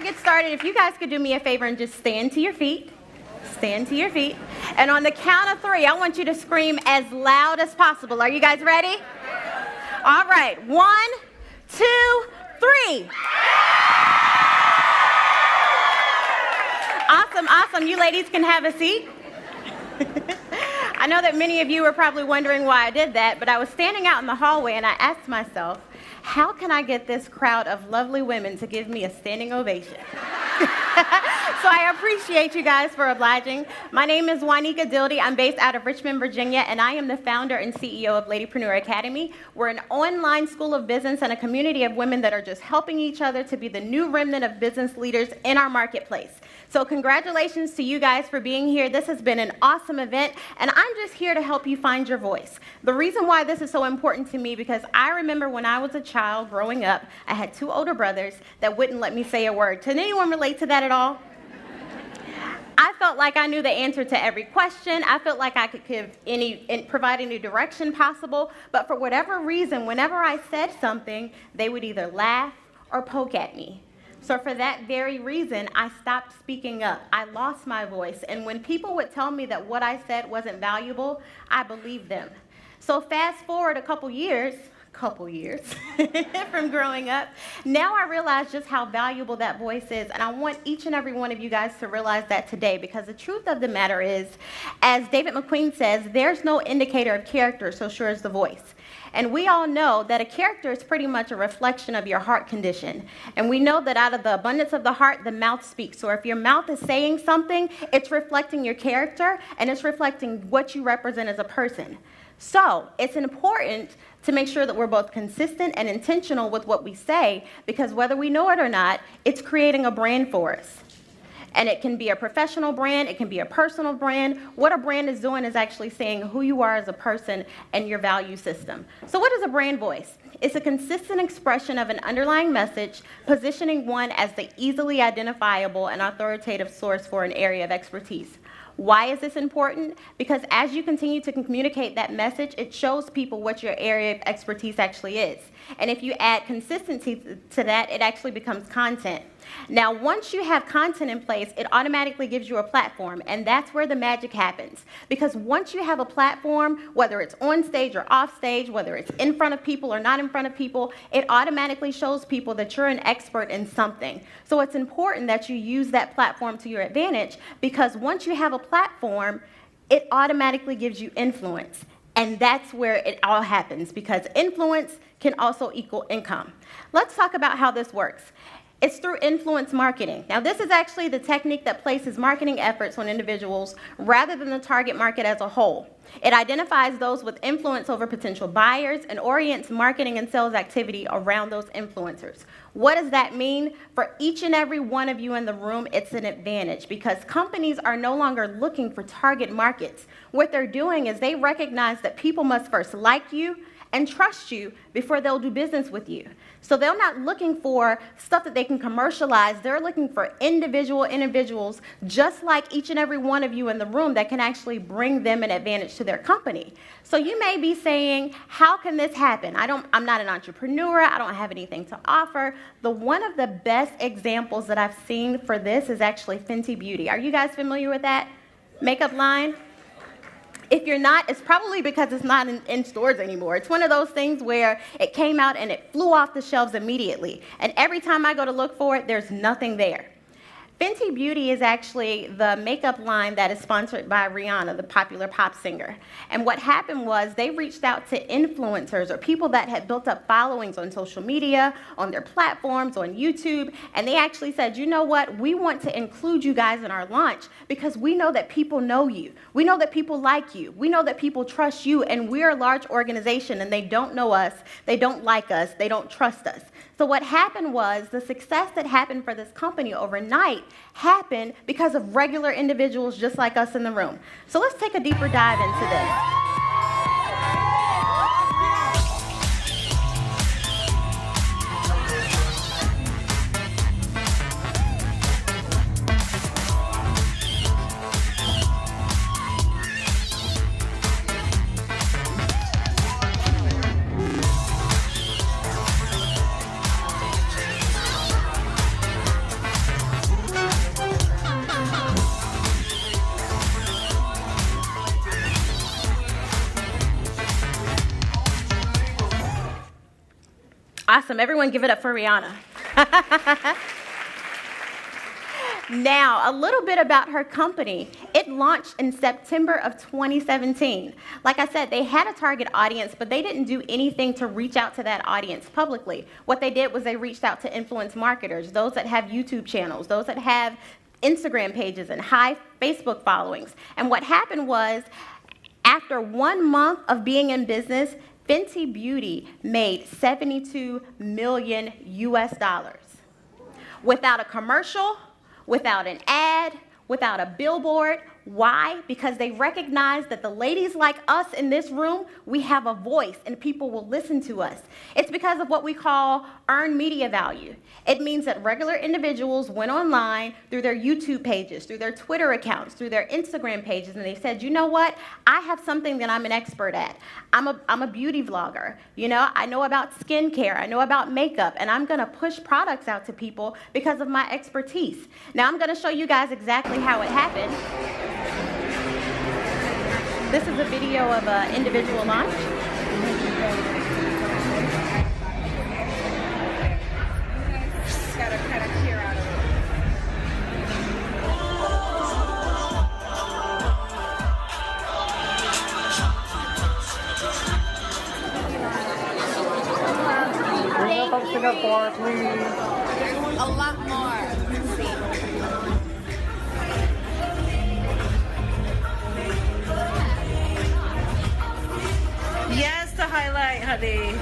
get started, if you guys could do me a favor and just stand to your feet. Stand to your feet. And on the count of 3, I want you to scream as loud as possible. Are you guys ready? All right. 1, 2, 3. Awesome, awesome. You ladies can have a seat. I know that many of you were probably wondering why I did that, but I was standing out in the hallway and I asked myself, how can I get this crowd of lovely women to give me a standing ovation? So I appreciate you guys for obliging. My name is Juanika. I'm based out of Richmond, Virginia, and I am the founder and CEO of Ladypreneurs Academy. We're an online school of business and a community of women that are just helping each other to be the new remnant of business leaders in our marketplace. So congratulations to you guys for being here. This has been an awesome event, and I'm just here to help you find your voice. The reason why this is so important to me, because I remember when I was a child growing up, I had 2 older brothers that wouldn't let me say a word. Can anyone relate to that at all? I felt like I knew the answer to every question. I felt like I could provide any direction possible, but for whatever reason, whenever I said something, they would either laugh or poke at me. So for that very reason, I stopped speaking up. I lost my voice, and when people would tell me that what I said wasn't valuable, I believed them. So fast forward a couple years from growing up, now I realize just how valuable that voice is, and I want each and every one of you guys to realize that today, because the truth of the matter is, as David McQueen says, there's no indicator of character so sure as the voice. And we all know that a character is pretty much a reflection of your heart condition. And we know that out of the abundance of the heart, the mouth speaks. So if your mouth is saying something, it's reflecting your character, and it's reflecting what you represent as a person. So it's important to make sure that we're both consistent and intentional with what we say, because whether we know it or not, it's creating a brand for us. And it can be a professional brand, it can be a personal brand. What a brand is doing is actually saying who you are as a person and your value system. So what is a brand voice? It's a consistent expression of an underlying message, positioning one as the easily identifiable and authoritative source for an area of expertise. Why is this important? Because as you continue to communicate that message, it shows people what your area of expertise actually is. And if you add consistency to that, it actually becomes content. Now, once you have content in place, it automatically gives you a platform, and that's where the magic happens. Because once you have a platform, whether it's on stage or off stage, whether it's in front of people or not in front of people, it automatically shows people that you're an expert in something. So it's important that you use that platform to your advantage, because once you have a platform, it automatically gives you influence. And that's where it all happens, because influence can also equal income. Let's talk about how this works. It's through influence marketing. Now, this is actually the technique that places marketing efforts on individuals rather than the target market as a whole. It identifies those with influence over potential buyers and orients marketing and sales activity around those influencers. What does that mean? For each and every one of you in the room, it's an advantage, because companies are no longer looking for target markets. What they're doing is they recognize that people must first like you and trust you before they'll do business with you. So they're not looking for stuff that they can commercialize. They're looking for individuals, just like each and every one of you in the room, that can actually bring them an advantage to their company. So you may be saying, how can this happen? I'm not an entrepreneur. I don't have anything to offer. One of the best examples that I've seen for this is actually Fenty Beauty. Are you guys familiar with that makeup line? If you're not, it's probably because it's not in stores anymore. It's one of those things where it came out and it flew off the shelves immediately. And every time I go to look for it, there's nothing there. Fenty Beauty is actually the makeup line that is sponsored by Rihanna, the popular pop singer. And what happened was they reached out to influencers or people that had built up followings on social media, on their platforms, on YouTube, and they actually said, you know what, we want to include you guys in our launch because we know that people know you. We know that people like you. We know that people trust you, and we're a large organization and they don't know us, they don't like us, they don't trust us. So what happened was the success that happened for this company overnight happened because of regular individuals just like us in the room. So let's take a deeper dive into this. Awesome. Everyone give it up for Rihanna. Now, a little bit about her company. It launched in September of 2017. Like I said, they had a target audience, but they didn't do anything to reach out to that audience publicly. What they did was they reached out to influence marketers, those that have YouTube channels, those that have Instagram pages and high Facebook followings. And what happened was, after 1 month of being in business, Fenty Beauty made $72 million US without a commercial, without an ad, without a billboard. Why? Because they recognize that the ladies like us in this room, we have a voice and people will listen to us. It's because of what we call earned media value. It means that regular individuals went online through their YouTube pages, through their Twitter accounts, through their Instagram pages, and they said, you know what? I have something that I'm an expert at. I'm a beauty vlogger. You know, I know about skincare, I know about makeup, and I'm gonna push products out to people because of my expertise. Now I'm gonna show you guys exactly how it happened. This is a video of an individual launch. Just gotta kind of clear out a little. Bring up from Singapore, please. A lot more. Let's see. Yes, the highlight, honey.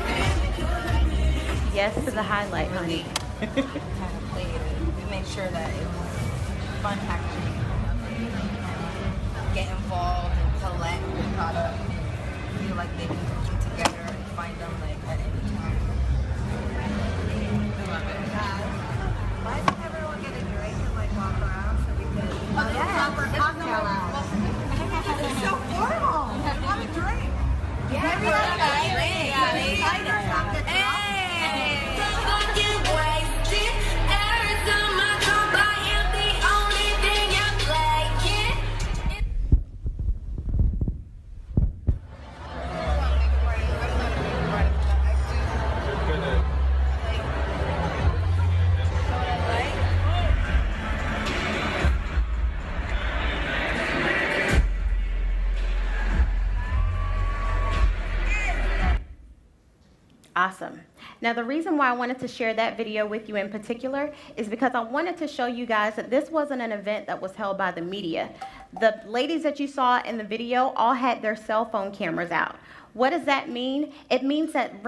Yes to the highlight, honey. Kind of played it. We made sure that it was fun packaging. Get involved and collect the product. Feel like they can come together and find them like at any time. I love it. Why isn't everyone getting a drink and like walk around so we can? Oh yeah, we're cocktail hour. This is so formal. I want a drink. Yeah, we want a drink. Awesome. Now, the reason why I wanted to share that video with you in particular is because I wanted to show you guys that this wasn't an event that was held by the media. The ladies that you saw in the video all had their cell phone cameras out. What does that mean? It means that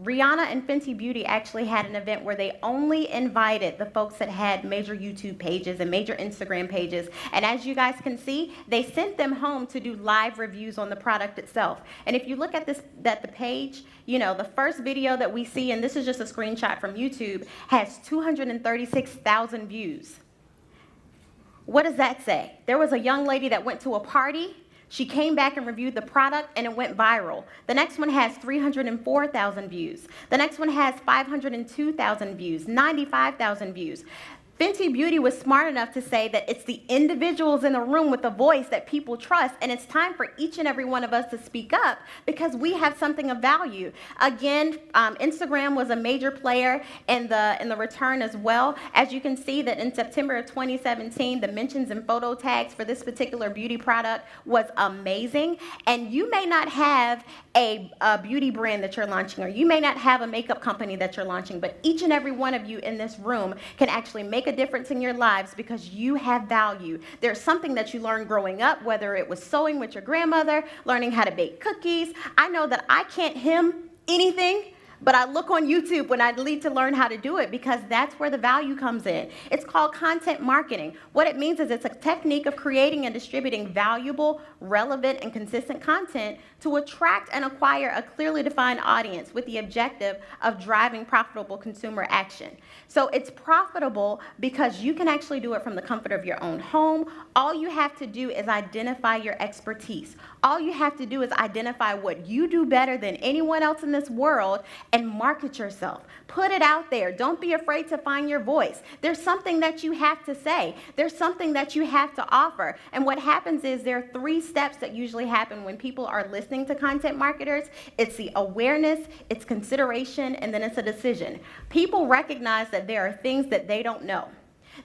Rihanna and Fenty Beauty actually had an event where they only invited the folks that had major YouTube pages and major Instagram pages. And as you guys can see, they sent them home to do live reviews on the product itself. And if you look at this, the page, you know, the first video that we see, and this is just a screenshot from YouTube, has 236,000 views. What does that say? There was a young lady that went to a party. She came back and reviewed the product, and it went viral. The next one has 304,000 views. The next one has 502,000 views, 95,000 views. Fenty Beauty was smart enough to say that it's the individuals in the room with a voice that people trust, and it's time for each and every one of us to speak up because we have something of value. Again, Instagram was a major player in the return as well. As you can see that in September of 2017, the mentions and photo tags for this particular beauty product was amazing. And you may not have a beauty brand that you're launching, or you may not have a makeup company that you're launching, but each and every one of you in this room can actually make a difference in your lives because you have value. There's something that you learned growing up, whether it was sewing with your grandmother, learning how to bake cookies. I know that I can't hem anything, but I look on YouTube when I need to learn how to do it because that's where the value comes in. It's called content marketing. What it means is it's a technique of creating and distributing valuable, relevant, and consistent content to attract and acquire a clearly defined audience with the objective of driving profitable consumer action. So it's profitable because you can actually do it from the comfort of your own home. All you have to do is identify your expertise. All you have to do is identify what you do better than anyone else in this world and market yourself. Put it out there. Don't be afraid to find your voice. There's something that you have to say. There's something that you have to offer. And what happens is there are 3 steps that usually happen when people are listening to content marketers. It's the awareness, it's consideration, and then it's a decision. People recognize that there are things that they don't know.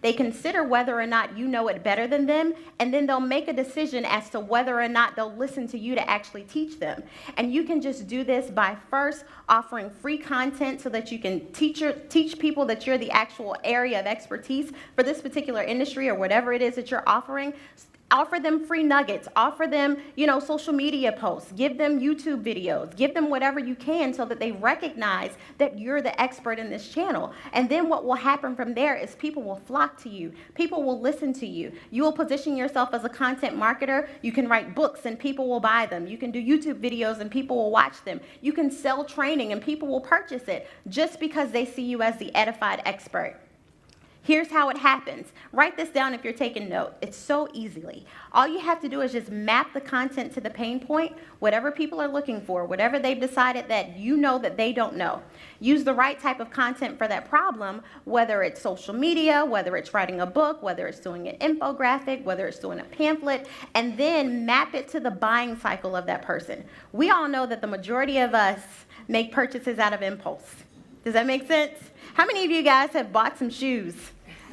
They consider whether or not you know it better than them, and then they'll make a decision as to whether or not they'll listen to you to actually teach them. And you can just do this by first offering free content so that you can teach people that you're the actual area of expertise for this particular industry or whatever it is that you're offering. Offer them free nuggets, offer them, social media posts, give them YouTube videos, give them whatever you can so that they recognize that you're the expert in this channel. And then what will happen from there is people will flock to you. People will listen to you. You will position yourself as a content marketer. You can write books and people will buy them. You can do YouTube videos and people will watch them. You can sell training and people will purchase it just because they see you as the edified expert. Here's how it happens. Write this down if you're taking note. It's so easily. All you have to do is just map the content to the pain point, whatever people are looking for, whatever they've decided that you know that they don't know. Use the right type of content for that problem, whether it's social media, whether it's writing a book, whether it's doing an infographic, whether it's doing a pamphlet, and then map it to the buying cycle of that person. We all know that the majority of us make purchases out of impulse. Does that make sense? How many of you guys have bought some shoes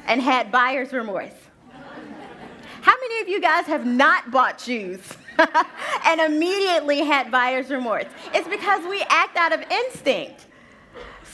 and had buyer's remorse? How many of you guys have not bought shoes and immediately had buyer's remorse? It's because we act out of instinct.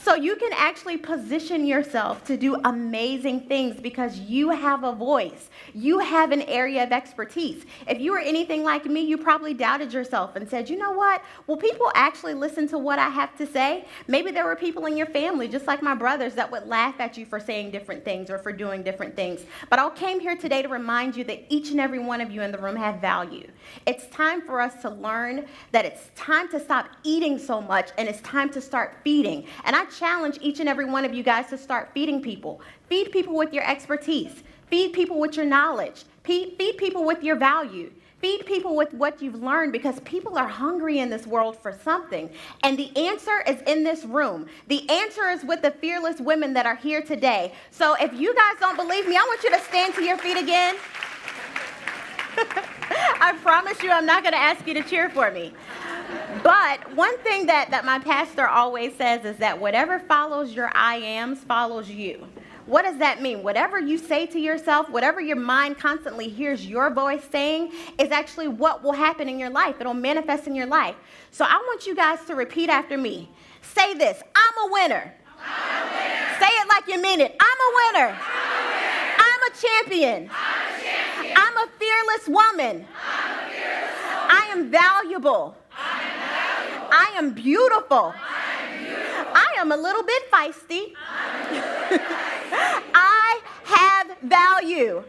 So you can actually position yourself to do amazing things because you have a voice. You have an area of expertise. If you were anything like me, you probably doubted yourself and said, you know what? Will people actually listen to what I have to say? Maybe there were people in your family, just like my brothers, that would laugh at you for saying different things or for doing different things. But I came here today to remind you that each and every one of you in the room have value. It's time for us to learn that it's time to stop eating so much and it's time to start feeding. And I challenge each and every one of you guys to start feeding people. Feed people with your expertise. Feed people with your knowledge. Feed people with your value. Feed people with what you've learned because people are hungry in this world for something. And the answer is in this room. The answer is with the fearless women that are here today. So if you guys don't believe me, I want you to stand to your feet again. I promise you I'm not going to ask you to cheer for me. But one thing that my pastor always says is that whatever follows your I ams follows you. What does that mean? Whatever you say to yourself, whatever your mind constantly hears your voice saying is actually what will happen in your life. It'll manifest in your life. So I want you guys to repeat after me. Say this, I'm a winner. I'm a winner. Say it like you mean it. I'm a winner. I'm a winner. I'm a champion. I'm a champion. I'm a fearless woman. I'm a fearless woman. I am valuable. I am beautiful. I am a little bit feisty. I have value.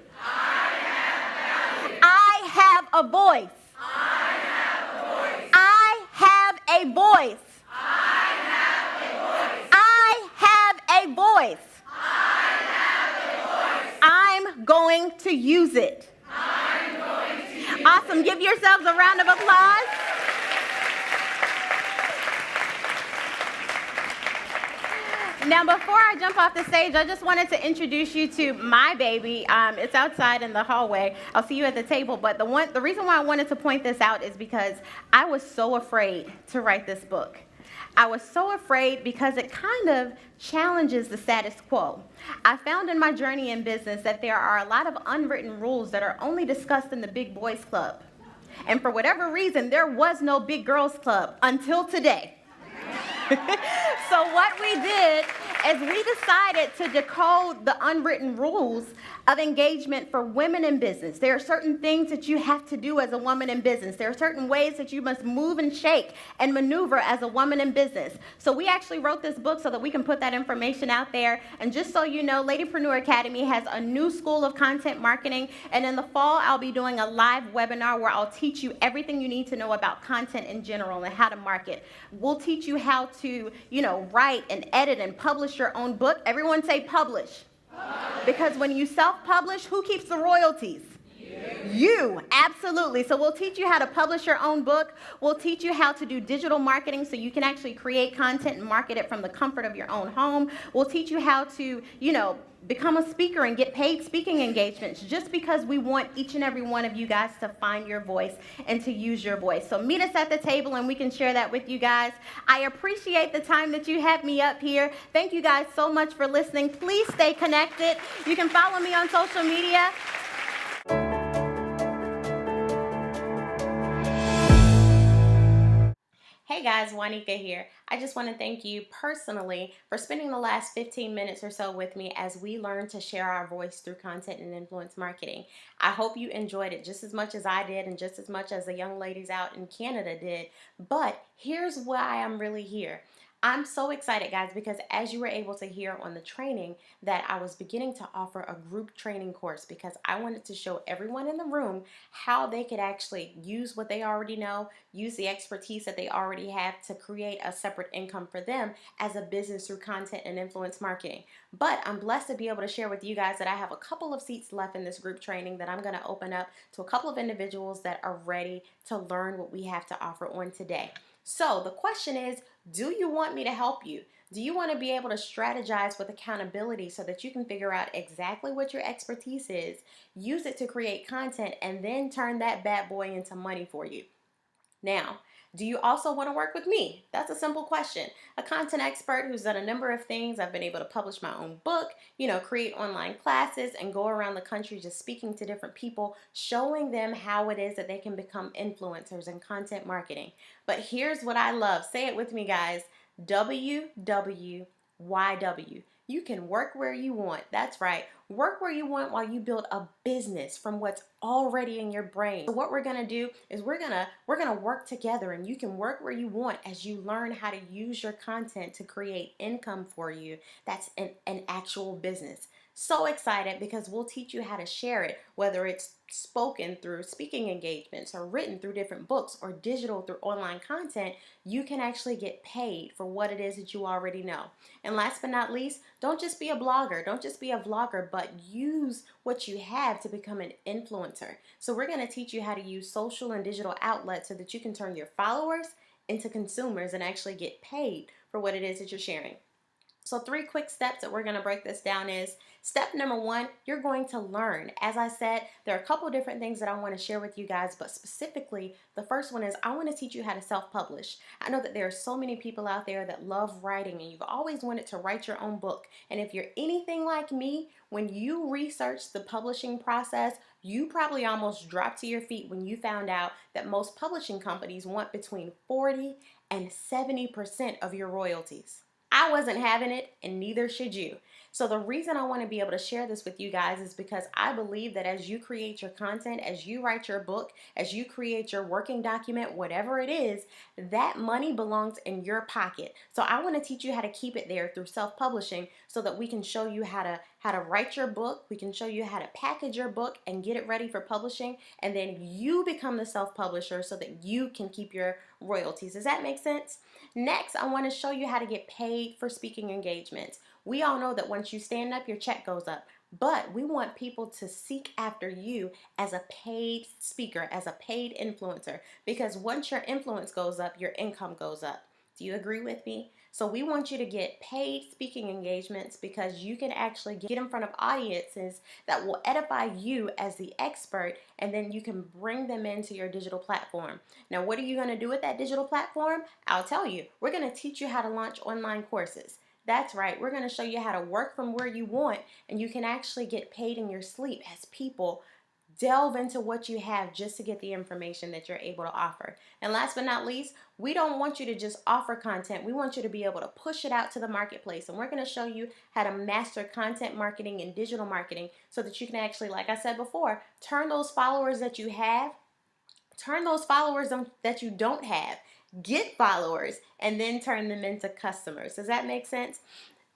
I have a voice. I have a voice. I have a voice. I'm going to use it. Awesome. Give yourselves a round of applause. Now, before I jump off the stage, I just wanted to introduce you to my baby. It's outside in the hallway. I'll see you at the table. But the reason why I wanted to point this out is because I was so afraid to write this book. I was so afraid because it kind of challenges the status quo. I found in my journey in business that there are a lot of unwritten rules that are only discussed in the big boys club. And for whatever reason, there was no big girls club until today. So what we did is we decided to decode the unwritten rules of engagement for women in business. There are certain things that you have to do as a woman in business. There are certain ways that you must move and shake and maneuver as a woman in business. So we actually wrote this book so that we can put that information out there. And just so you know, Ladypreneur Academy has a new school of content marketing. And in the fall, I'll be doing a live webinar where I'll teach you everything you need to know about content in general and how to market. We'll teach you how to, write and edit and publish your own book. Everyone say publish. Because when you self-publish, who keeps the royalties? You. You, absolutely. So we'll teach you how to publish your own book. We'll teach you how to do digital marketing so you can actually create content and market it from the comfort of your own home. We'll teach you how to, become a speaker and get paid speaking engagements, just because we want each and every one of you guys to find your voice and to use your voice. So meet us at the table and we can share that with you guys. I appreciate the time that you have me up here. Thank you guys so much for listening. Please stay connected. You can follow me on social media. Hey guys, Juanika here. I just want to thank you personally for spending the last 15 minutes or so with me as we learn to share our voice through content and influence marketing. I hope you enjoyed it just as much as I did and just as much as the young ladies out in Canada did. But here's why I'm really here. I'm so excited, guys, because as you were able to hear on the training that I was beginning to offer a group training course because I wanted to show everyone in the room how they could actually use what they already know, use the expertise that they already have to create a separate income for them as a business through content and influence marketing. But I'm blessed to be able to share with you guys that I have a couple of seats left in this group training that I'm going to open up to a couple of individuals that are ready to learn what we have to offer on today. So the question is, do you want me to help you? Do you want to be able to strategize with accountability so that you can figure out exactly what your expertise is, use it to create content, and then turn that bad boy into money for you? Now, do you also want to work with me? That's a simple question. A content expert who's done a number of things. I've been able to publish my own book, create online classes, and go around the country just speaking to different people, showing them how it is that they can become influencers in content marketing. But here's what I love. Say it with me, guys. WWYW. You can work where you want. That's right. Work where you want while you build a business from what's already in your brain. So what we're going to do is we're going to work together, and you can work where you want as you learn how to use your content to create income for you. That's an actual business. So excited because we'll teach you how to share it, whether it's spoken through speaking engagements or written through different books or digital through online content. You can actually get paid for what it is that you already know. And last but not least, don't just be a blogger, don't just be a vlogger, but use what you have to become an influencer. So we're going to teach you how to use social and digital outlets so that you can turn your followers into consumers and actually get paid for what it is that you're sharing. So 3 quick steps that we're going to break this down is, step number 1, you're going to learn. As I said, there are a couple different things that I want to share with you guys, but specifically, the first one is I want to teach you how to self-publish. I know that there are so many people out there that love writing, and you've always wanted to write your own book. And if you're anything like me, when you research the publishing process, you probably almost dropped to your feet when you found out that most publishing companies want between 40 and 70% of your royalties. I wasn't having it, and neither should you. So the reason I want to be able to share this with you guys is because I believe that as you create your content, as you write your book, as you create your working document, whatever it is, that money belongs in your pocket. So I want to teach you how to keep it there through self-publishing so that we can show you how to write your book. We can show you how to package your book and get it ready for publishing, and then you become the self-publisher so that you can keep your royalties. Does that make sense? Next, I want to show you how to get paid for speaking engagements. We all know that once you stand up, your check goes up. But we want people to seek after you as a paid speaker, as a paid influencer, because once your influence goes up, your income goes up. Do you agree with me? So we want you to get paid speaking engagements because you can actually get in front of audiences that will edify you as the expert, and then you can bring them into your digital platform. Now, what are you going to do with that digital platform? I'll tell you. We're going to teach you how to launch online courses. That's right. We're going to show you how to work from where you want, and you can actually get paid in your sleep as people delve into what you have just to get the information that you're able to offer. And last but not least, we don't want you to just offer content. We want you to be able to push it out to the marketplace. And we're going to show you how to master content marketing and digital marketing so that you can actually, like I said before, turn those followers that you have, turn those followers that you don't have, get followers, and then turn them into customers. Does that make sense?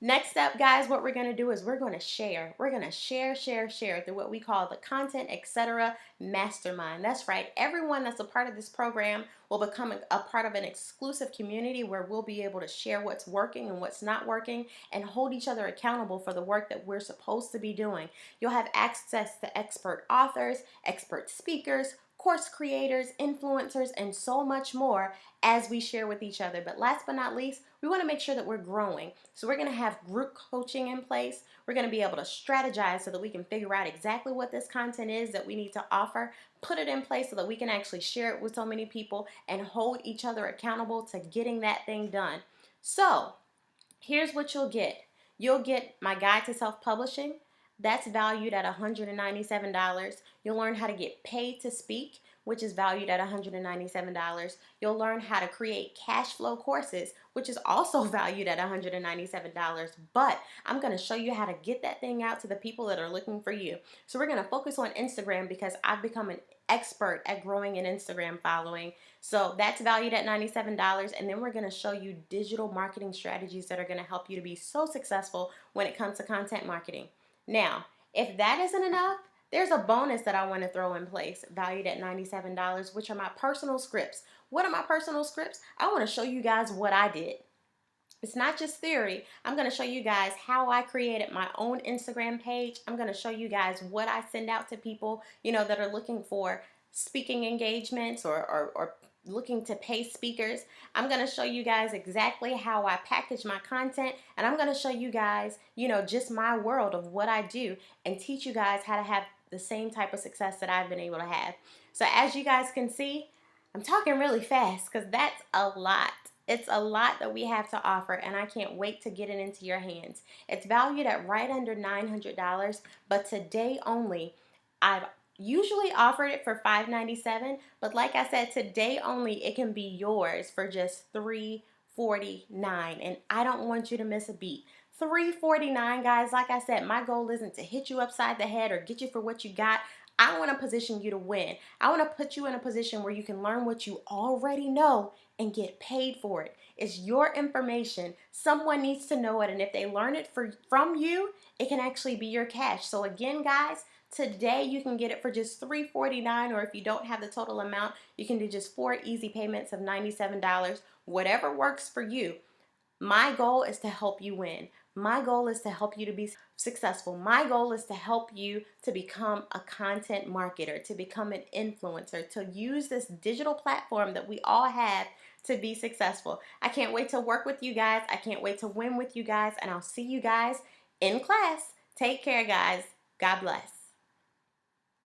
Next up, guys, what we're going to do is we're going to share. We're going to share through what we call the ContentETC Mastermind. That's right. Everyone that's a part of this program will become a part of an exclusive community where we'll be able to share what's working and what's not working and hold each other accountable for the work that we're supposed to be doing. You'll have access to expert authors, expert speakers, course creators, influencers, and so much more as we share with each other. But last but not least, we want to make sure that we're growing. So we're going to have group coaching in place. We're going to be able to strategize so that we can figure out exactly what this content is that we need to offer, put it in place so that we can actually share it with so many people and hold each other accountable to getting that thing done. So here's what you'll get. You'll get my guide to self-publishing. That's valued at $197. You'll learn how to get paid to speak, which is valued at $197. You'll learn how to create cash flow courses, which is also valued at $197. But I'm going to show you how to get that thing out to the people that are looking for you. So we're going to focus on Instagram because I've become an expert at growing an Instagram following. So that's valued at $97. And then we're going to show you digital marketing strategies that are going to help you to be so successful when it comes to content marketing. Now, if that isn't enough, there's a bonus that I want to throw in place, valued at $97, which are my personal scripts. What are my personal scripts? I want to show you guys what I did. It's not just theory. I'm going to show you guys how I created my own Instagram page. I'm going to show you guys what I send out to people, that are looking for speaking engagements or looking to pay speakers. I'm going to show you guys exactly how I package my content, and I'm going to show you guys, just my world of what I do and teach you guys how to have the same type of success that I've been able to have. So as you guys can see, I'm talking really fast because that's a lot. It's a lot that we have to offer, and I can't wait to get it into your hands. It's valued at right under $900, but today only, I've usually offered it for $597, but like I said, today only it can be yours for just $349, and I don't want you to miss a beat. $349, guys. Like I said, my goal isn't to hit you upside the head or get you for what you got. I want to position you to win. I want to put you in a position where you can learn what you already know and get paid for it. It's your information. Someone needs to know it, and if they learn it from you, it can actually be your cash. So again, guys, today you can get it for just $349, or if you don't have the total amount, you can do just 4 easy payments of $97. Whatever works for you. My goal is to help you win. My goal is to help you to be successful. My goal is to help you to become a content marketer, to become an influencer, to use this digital platform that we all have to be successful. I can't wait to work with you guys. I can't wait to win with you guys, and I'll see you guys in class. Take care, guys. God bless.